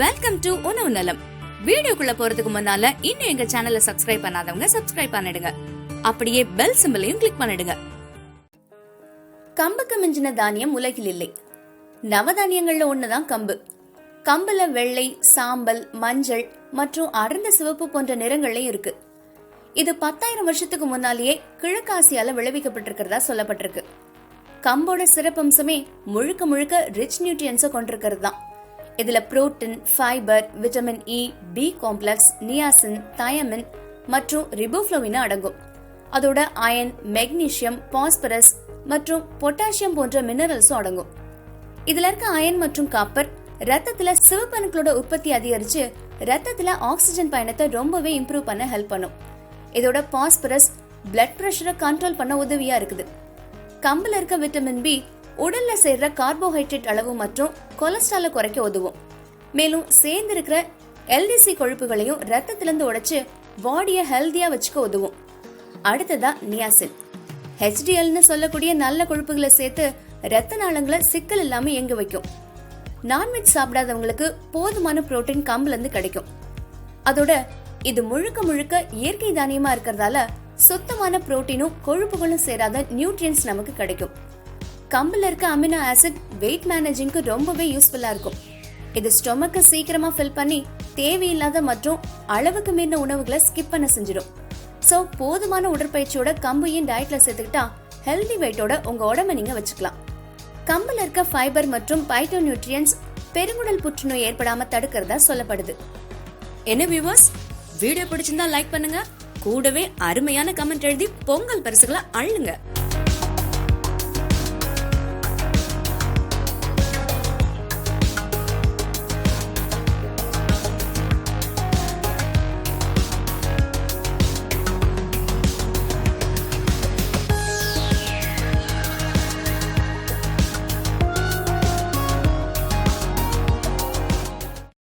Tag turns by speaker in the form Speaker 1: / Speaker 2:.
Speaker 1: Welcome to உணவு நலம். வீடியோக்குள்ள போறதுக்கு முன்னால இன்னும் எங்க சேனலை சப்ஸ்கிரைப் பண்ணாதவங்க சப்ஸ்கிரைப் பண்ணிடுங்க. அப்படியே பெல் சிம்பலையும் கிளிக் பண்ணிடுங்க. கம்புக்கு மிஞ்சின தானியம் உலகில் இல்லை. நவதானியங்கள்ல ஒண்ணுதான் கம்பு. கம்புல வெள்ளை, சாம்பல், மஞ்சள் மற்றும் அடர்ந்த சிவப்பு போன்ற நிறங்கள்லயும் இருக்கு. இது 10,000 வருஷத்துக்கு முன்னாலேயே கிழக்காசியால விளைவிக்கப்பட்டிருக்கிறதா சொல்லப்பட்டிருக்கு. கம்போட சிறப்பம்சமே முழுக்க முழுக்க ரிச் நியூட்ரியன்ஸை கொண்டிருக்கிறது தான். இதுல protein, fibre, vitamin E, B complex, niacin, thiamine மற்றும் ரிபோஃப்ளோவின் அடங்கும். அதோட அயன், மெக்னீசியம், பாஸ்பரஸ் மற்றும் பொட்டாசியம் போன்ற மினரல்ஸும் அடங்கும். இதுல இருக்க அயன் மற்றும் காப்பர் ரத்தத்துல சிவப்பணுக்களோட உற்பத்தி அதிகரிச்சு ரத்தத்துல ஆக்சிஜன் பயணத்தை ரொம்பவே இம்ப்ரூவ் பண்ண ஹெல்ப் பண்ணும். இதோட பாஸ்பரஸ் பிளட் பிரஷரை கண்ட்ரோல் பண்ண உதவியா இருக்குது. கம்புல இருக்க விட்டமின் பி உடல்ல சேர்ற கார்போஹைட்ரேட் அளவு மற்றும் கொலஸ்ட்ரால குறைக்க உதவும். மேலும் சேர்ந்து இருக்கிற எல்டிசி கொழுப்புகளையும் ரத்தத்திலிருந்து உடைச்சு பாடியை ஹெல்தியா வச்சுக்க உதவும். அடுத்ததா நியாசின். HDLன்னு சொல்லக்கூடிய நல்ல கொழுப்புகளை சேர்த்து ரத்த நாளங்களை சிக்கல் இல்லாம இயங்க வைக்கும். நான்வெஜ் சாப்பிடாதவங்களுக்கு போதுமான புரோட்டீன் கம்புல இருந்து கிடைக்கும். அதோட இது முழுக்க முழுக்க இயற்கை தானியமா இருக்கிறதால சுத்தமான புரோட்டீனும் கொழுப்புகளும் சேராத நியூட்ரியன்ஸ் நமக்கு கிடைக்கும். கம்புல இருக்க அமினோ ஆசிட் வெயிட் மேனேஜிங்க்கு ரொம்பவே யூஸ்ஃபுல்லா இருக்கும். இது ஸ்டொமக்க சீக்கிரமா ஃபில் பண்ணி தேவையில்லாத மற்றும் அளவுக்கு மீறின உணவுகளை ஸ்கிப் பண்ண செஞ்சிடும். சோ போதுமான உடற்பயிற்சியோட கம்பையும் டயட்ல சேர்த்துக்கிட்டா ஹெல்தி வெயிட்டோட உங்க உடம்ப நீங்க வச்சுக்கலாம். கம்புல இருக்க ஃபைபர் மற்றும் பைட்டோ நியூட்ரியன்ஸ் பெருங்குடல் புற்றுநோய் ஏற்படாம தடுக்கிறதா சொல்லப்படுது. என்ன வியூவர்ஸ், வீடியோ பிடிச்சிருந்தா லைக் பண்ணுங்க. கூடவே அருமையான கமெண்ட் எழுதி பொங்கல் பரிசுகளை அள்ளுங்க.